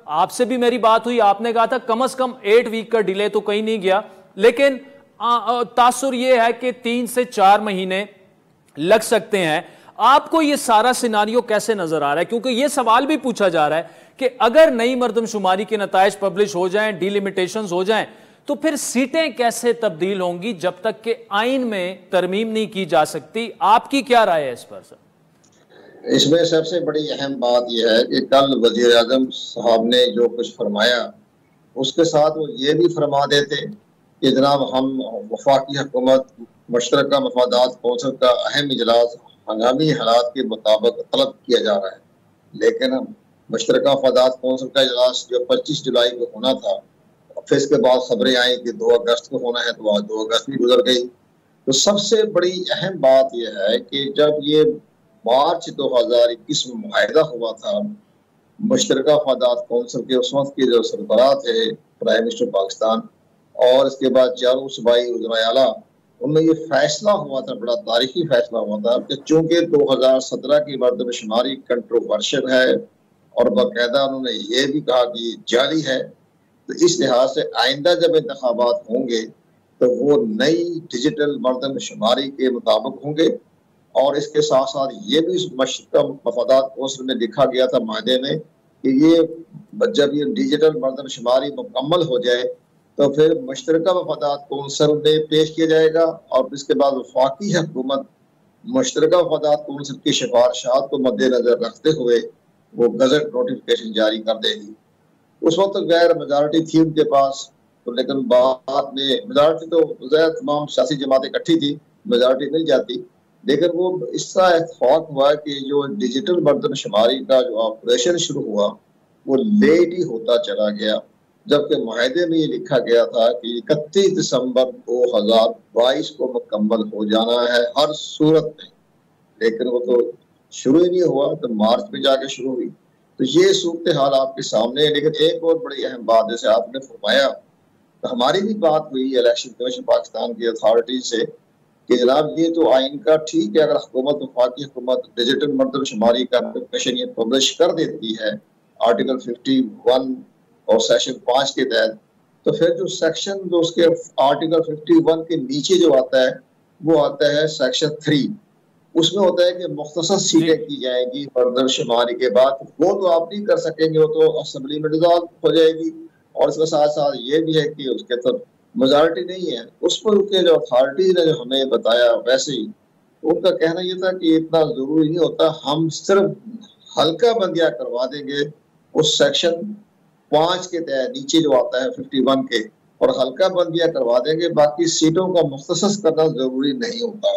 आपसे भी मेरी बात हुई, आपने कहा था कम से कम 8 वीक का डिले तो कहीं नहीं गया, लेकिन तासुर ये है कि 3 से 4 महीने लग सकते हैं। आपको ये सारा सिनारियो कैसे नजर आ रहा है? क्योंकि ये सवाल भी पूछा जा रहा है कि अगर नई मरदमशुमारी के नताइज पब्लिश हो जाएं, डिलिमिटेशंस हो जाएं, तो फिर सीटें कैसे तब्दील होंगी जब तक कि आइन में तरमीम नहीं की जा सकती? आपकी क्या राय है इस पर सर? इसमें सबसे बड़ी अहम बात यह है कि कल वजीर आजम साहब ने जो कुछ फरमाया उसके साथ वो ये भी फरमा देते कि जनाब हम वफाकी हुकूमत मुश्तरका मफादात कौंसिल का अहम इजलास हंगामी हालात के मुताबिक तलब किया जा रहा है, लेकिन मुश्तरका मफादात कौंसिल का इजलास जो 25 जुलाई को होना था, फिर इसके बाद खबरें आई कि 2 अगस्त को होना है, तो आज 2 अगस्त भी गुजर गई। तो सबसे बड़ी अहम बात यह है कि जब ये मार्च 2021 में मुआहिदा हुआ था, मुश्तरका मफादात कौंसिल के उस वक्त के जो सरबराह थे प्राइम मिनिस्टर पाकिस्तान और इसके बाद चारों सूबाई वज़ीर आला, उनमें ये फैसला हुआ था, बड़ा तारीखी फैसला हुआ था कि चूंकि 2017 की मरदमशुमारी कंट्रोवर्शियल है और बाकायदा उन्होंने ये भी कहा कि जाली है, तो इस लिहाज से आइंदा जब इंतखाबात होंगे तो वो नई डिजिटल मरदमशुमारी के मुताबिक होंगे। और इसके साथ साथ ये भी मुश्तरका मफादात कौंसिल में लिखा गया था मायदे में कि ये जब ये डिजिटल मरदमशुमारी मुकम्मल हो जाए तो फिर मुश्तरका मफादात कौंसिल में पेश किया जाएगा और इसके बाद वफाकी हुकूमत मुश्तरका वफादात कौंसिल की सिफारिशात को मद्देनजर रखते हुए वो गजट नोटिफिकेशन जारी कर देगी। उस वक्त गैर मेजॉरिटी थी उनके पास, तो लेकिन बाद में मेजॉरिटी तो तमाम सियासी जमातें इकट्ठी थी, मेजॉरिटी मिल जाती, लेकिन वो इस तरह इत्तेफाक हुआ कि जो डिजिटल मर्दमशुमारी का जो ऑपरेशन शुरू हुआ वो लेट ही होता चला गया, जबकि मुआहदे में ये लिखा गया था कि 31 दिसंबर 2022 को मुकम्मल हो जाना है हर सूरत में, लेकिन वो तो शुरू ही नहीं हुआ, तो मार्च में जाके शुरू हुई। तो ये सूरत हाल आपके सामने है। लेकिन एक और बड़ी अहम बात, जैसे आपने फरमाया, तो हमारी भी बात हुई इलेक्शन कमीशन पाकिस्तान की अथॉरिटी से कि जनाब ये तो आइन का ठीक है, अगर हुकूमत वफाकी हुकूमत डिजिटल मर्दमशुमारी का नोटिफिकेशन ये पब्लिश कर देती है आर्टिकल 51 और सेक्शन 5 के तहत, तो फिर जो सेक्शन जो उसके आर्टिकल 51 के नीचे जो आता है वो आता है सेक्शन 3, उसमें होता है कि मुख्तसर सीटें की जाएगी मर्दमशुमारी के बाद। वो तो आप नहीं कर सकेंगे, वो तो असेंबली में डिसॉल्व हो जाएगी, और इसके साथ साथ ये भी है कि उसके तो मेजॉरिटी नहीं है। उस पर के जो अथॉरिटी ने जो हमें बताया, वैसे ही उनका कहना ये था कि इतना जरूरी नहीं होता, हम सिर्फ हल्का बंदियां करवा देंगे उस सेक्शन 5 के तहत नीचे जो आता है 51 के, और हल्का बंदियां करवा देंगे, बाकी सीटों का मुख्तसस करना जरूरी नहीं होता।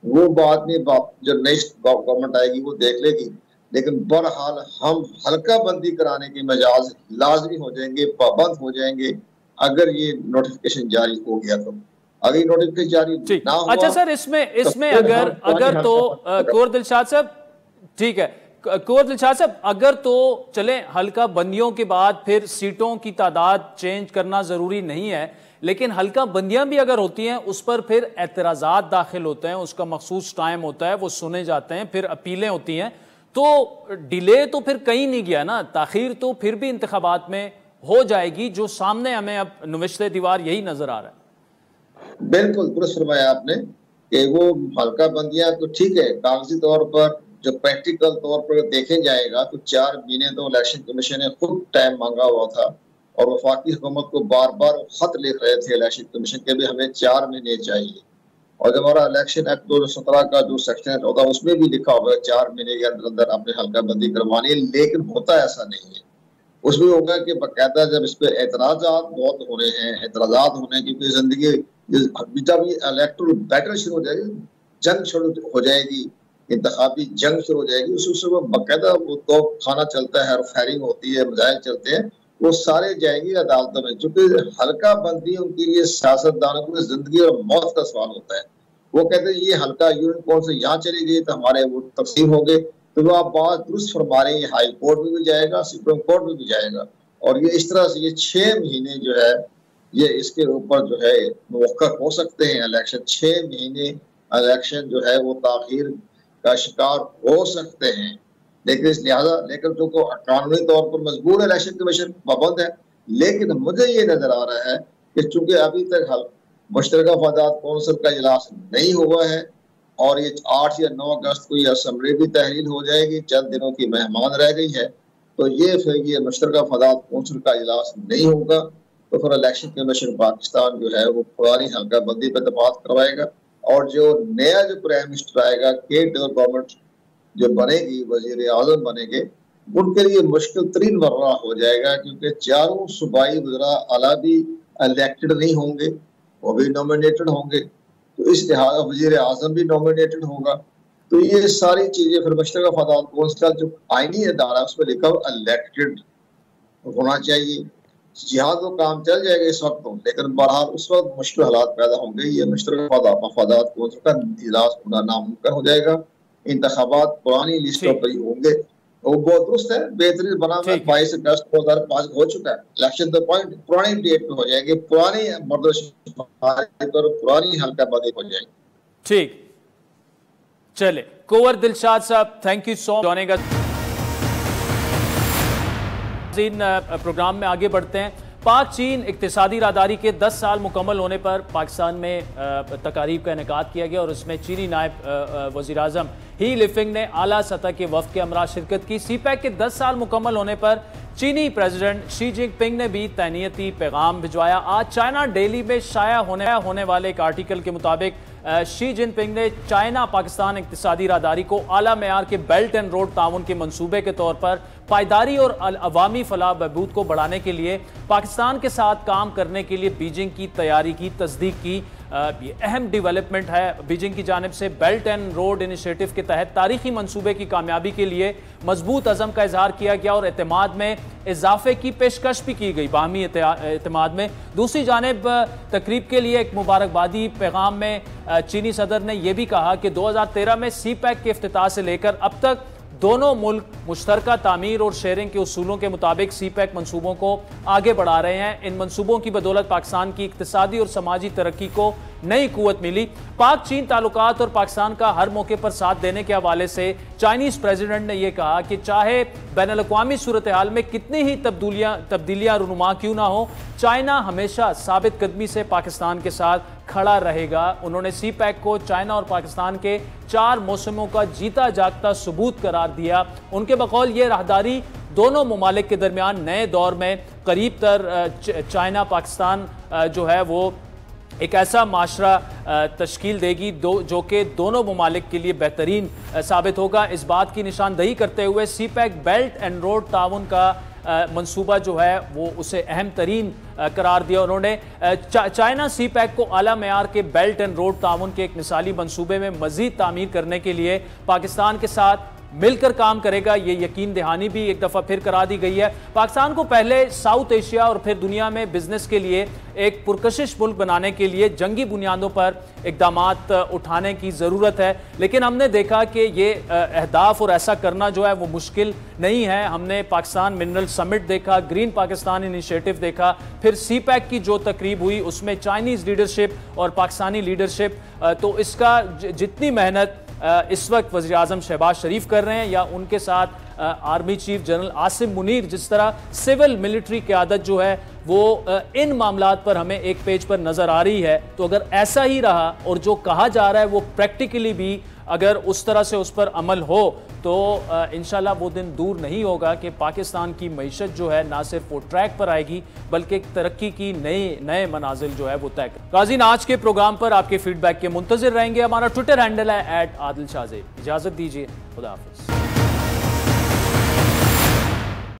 वो बाद में जो नेक्स्ट गवर्नमेंट आएगी वो देख लेगी, लेकिन बहरहाल हम हल्का बंदी कराने के मजाज लाजमी हो जाएंगे, पाबंद हो जाएंगे अगर ये नोटिफिकेशन जारी हो गया तो। अगर नोटिफिकेशन जारी ना हुआ, अच्छा सर, इसमें अगर तो कोर दिलशाद साहब, ठीक है कोर दिलशाद साहब, अगर तो चले हल्का बंदियों के बाद फिर सीटों की तादाद चेंज करना जरूरी नहीं है, लेकिन हल्का बंदियां भी अगर होती हैं उस पर फिर एतराज़ात दाखिल होते हैं, उसका मखसूस टाइम होता है, वो सुने जाते हैं, फिर अपीलें होती हैं, तो डिले तो फिर कहीं नहीं गया ना, ताखीर तो फिर भी इंतखाबात में हो जाएगी, जो सामने हमें अब नुविश्ते दीवार यही नजर आ रहा है। बिल्कुल दुरुस्त फरमाया आपने कि वो हल्का बंदियां तो ठीक है, कागजी तौर पर जो प्रैक्टिकल तौर पर देखे जाएगा तो 4 महीने तो इलेक्शन कमीशन ने खुद टाइम मांगा हुआ था, और वफाकी हुकूमत को बार बार खत लिख रहे थे इलेक्शन कमीशन के भी हमें 4 महीने चाहिए। और जब हमारा इलेक्शन एक्ट 2017 का जो सेक्शन है 14 उसमें भी लिखा होगा 4 महीने के अंदर अंदर आपने हल्का बंदी करवानी है, लेकिन होता ऐसा नहीं है। उसमें होगा कि बाकायदा जब इस पर एतराज़ात बहुत होने हैं, एतराज़ात होने क्योंकि जिंदगी जब ये इलेक्टोरल बैटल शुरू हो जाएगी, जंग शुरू हो जाएगी, इंतखाबी जंग शुरू हो जाएगी, उसमें बाकायदा वो तो खाना चलता है, फायरिंग होती है, मिसाइल चलते हैं, वो सारे जाएंगी अदालतों में। चूंकि हल्का बंदी उनके लिए सियासतदानों की जिंदगी और मौत का सवाल होता है। वो कहते हैं ये हल्का यूनिट कौन से यहाँ चली गई तो हमारे वो तकसीम हो गए, तो वो आप बात दुरुस्त फरमा रहे हैं, हाई कोर्ट में भी जाएगा, सुप्रीम कोर्ट में भी जाएगा, और ये इस तरह से ये 6 महीने जो है ये इसके ऊपर जो है मुवक्कफ हो सकते हैं इलेक्शन। 6 महीने इलेक्शन जो है वो ताखीर का शिकार हो सकते हैं, लेकिन इस लिहाजा लेकिन जो को कानूनी तौर पर मजबूर इलेक्शन कमीशन पाबंद है। लेकिन मुझे ये नजर आ रहा है कि चूंकि अभी तक मुश्तरका वफादात कौंसिल का इजलास नहीं हुआ है और ये 8 या 9 अगस्त को ये असम्बली भी तहरील हो जाएगी, चंद दिनों की मेहमान रह गई है, तो ये फिर ये मुश्तरका वफादात कौंसिल का इजलास नहीं होगा, तो फिर इलेक्शन कमीशन पाकिस्तान जो है वो पुरानी हल्का बंदी पर दबाव करवाएगा, और जो नया जो प्राइम मिनिस्टर आएगा, केडर गवर्नमेंट जो बनेगी, वजीर आजम बनेंगे, उनके लिए मुश्किल तरीन मर्रा हो जाएगा, क्योंकि 4 सूबाई वज़रा आला भी इलेक्टेड नहीं होंगे, वो भी नॉमिनेटेड होंगे, तो इस लिहाजा वजीर आजम भी नॉमिनेटेड होगा। तो ये सारी चीजें फिर मुश्तरका वफादात कौंसिल जो आईनी अदारा उसमें लिखा हुआ इलेक्टेड होना चाहिए। जिहाद वो काम चल जाएगा इस वक्त तो, लेकिन बहरहाल उस वक्त मुश्किल हालात पैदा होंगे, ये मुश्तरका वफादात कौंसिल का इजलास होना नामुमकिन हो जाएगा। इंतखाबात पुरानी लिस्टों पर ही होंगे, वो बहुत दुरुस्त है, बेहतरीन बना हुआ 22 अगस्त 2005 हो चुका है। इलेक्शन तो पॉइंट पुरानी डेट पे हो जाएगी, पुरानी मर्दमशुमारी पर पुरानी हल्का बंदी हो जाएगी। ठीक, चले Kovar Dilshad sahab, thank you so much joining us. Programme में आगे बढ़ते हैं। पाक चीन इक्तिसादी राहदारी के 10 साल मुकम्मल होने पर पाकिस्तान में तकारीब का इनेकाद किया गया और इसमें चीनी नायब वज़ीर आज़म ही लिफिंग ने आला सतह के वफ़द के हमरा शिरकत की। सीपैक के 10 साल मुकम्मल होने पर चीनी प्रेसिडेंट शी जिनपिंग ने भी तहनीती पैगाम भिजवाया। आज चाइना डेली में शाया होने वाले एक आर्टिकल के मुताबिक शी जिनपिंग ने चाइना पाकिस्तान इक्तिसादी राहदारी को आला मेयार के बेल्ट एंड रोड ताउन के मंसूबे के तौर पर पायदारी और अवामी फलाह बहबूद को बढ़ाने के लिए पाकिस्तान के साथ काम करने के लिए बीजिंग की तैयारी की तस्दीक की। ये अहम डेवलपमेंट है बीजिंग की जानिब से। बेल्ट एंड रोड इनिशिएटिव के तहत तारीखी मंसूबे की कामयाबी के लिए मजबूत अज़म का इजहार किया गया और एतमाद में इजाफे की पेशकश भी की गई, बाहमी एतमाद में। दूसरी जानिब तकरीब के लिए एक मुबारकबादी पैगाम में चीनी सदर ने यह भी कहा कि 2013 में सी पैक के इफ्तिताह से लेकर अब तक दोनों मुल्क मुश्तरका तामीर और शेयरिंग के उसूलों के मुताबिक सी पैक मनसूबों को आगे बढ़ा रहे हैं। इन मनसूबों की बदौलत पाकिस्तान की इक्तिसादी और समाजी तरक्की को नई कुव्वत मिली। पाक चीन ताल्लुकात और पाकिस्तान का हर मौके पर साथ देने के हवाले से चाइनीज प्रेसिडेंट ने यह कहा कि चाहे बैन अल-अक़वामी सूरत हाल में कितनी ही तब्दीलियां रुनुमा क्यों ना हो, चाइना हमेशा साबित कदमी से पाकिस्तान के साथ खड़ा रहेगा। उन्होंने सी पैक को चाइना और पाकिस्तान के 4 मौसमों का जीता जागता सबूत करार दिया। उनके बकौल ये राहदारी दोनों ममालिक के दरमियान नए दौर में करीब तर चाइना पाकिस्तान जो है वो एक ऐसा माशरा तश्कील देगी जो कि दोनों ममालिक के लिए बेहतरीन साबित होगा। इस बात की निशानदही करते हुए सी पैक बेल्ट एंड रोड ताउन का मंसूबा जो है वो उसे अहम तरीन करार दिया। उन्होंने चाइना सी पैक को आला मेयार के बेल्ट एंड रोड ताउन के एक मिसाली मंसूबे में मजीद तामीर करने के लिए पाकिस्तान के साथ मिलकर काम करेगा। ये यकीन दहानी भी एक दफ़ा फिर करा दी गई है। पाकिस्तान को पहले साउथ एशिया और फिर दुनिया में बिजनेस के लिए एक पुरकशिश मुल्क बनाने के लिए जंगी बुनियादों पर इक़दामात उठाने की ज़रूरत है, लेकिन हमने देखा कि ये अहदाफ और ऐसा करना जो है वो मुश्किल नहीं है। हमने पाकिस्तान मिनरल समिट देखा, ग्रीन पाकिस्तान इनिशिएटिव देखा, फिर सी पैक की जो तकरीब हुई उसमें चाइनीज़ लीडरशिप और पाकिस्तानी लीडरशिप, तो इसका जितनी मेहनत इस वक्त वज़ीर आज़म शहबाज शरीफ कर रहे हैं या उनके साथ army chief general Asim Munir, जिस तरह सिविल मिलिट्री क़यादत जो है वो इन मामलात पर हमें एक पेज पर नज़र आ रही है, तो अगर ऐसा ही रहा और जो कहा जा रहा है वो प्रैक्टिकली भी अगर उस तरह से उस पर अमल हो तो इंशाल्लाह वो दिन दूर नहीं होगा कि पाकिस्तान की मईशत जो है ना सिर्फ वो ट्रैक पर आएगी बल्कि तरक्की की नए मनाजिल जो है वो तय कर। गाज़ीन, आज के प्रोग्राम पर आपके फीडबैक के मुंतज़िर रहेंगे। हमारा ट्विटर हैंडल है @आदिल शाहज़ेब। इजाज़त दीजिए, खुदा हाफ़िज़।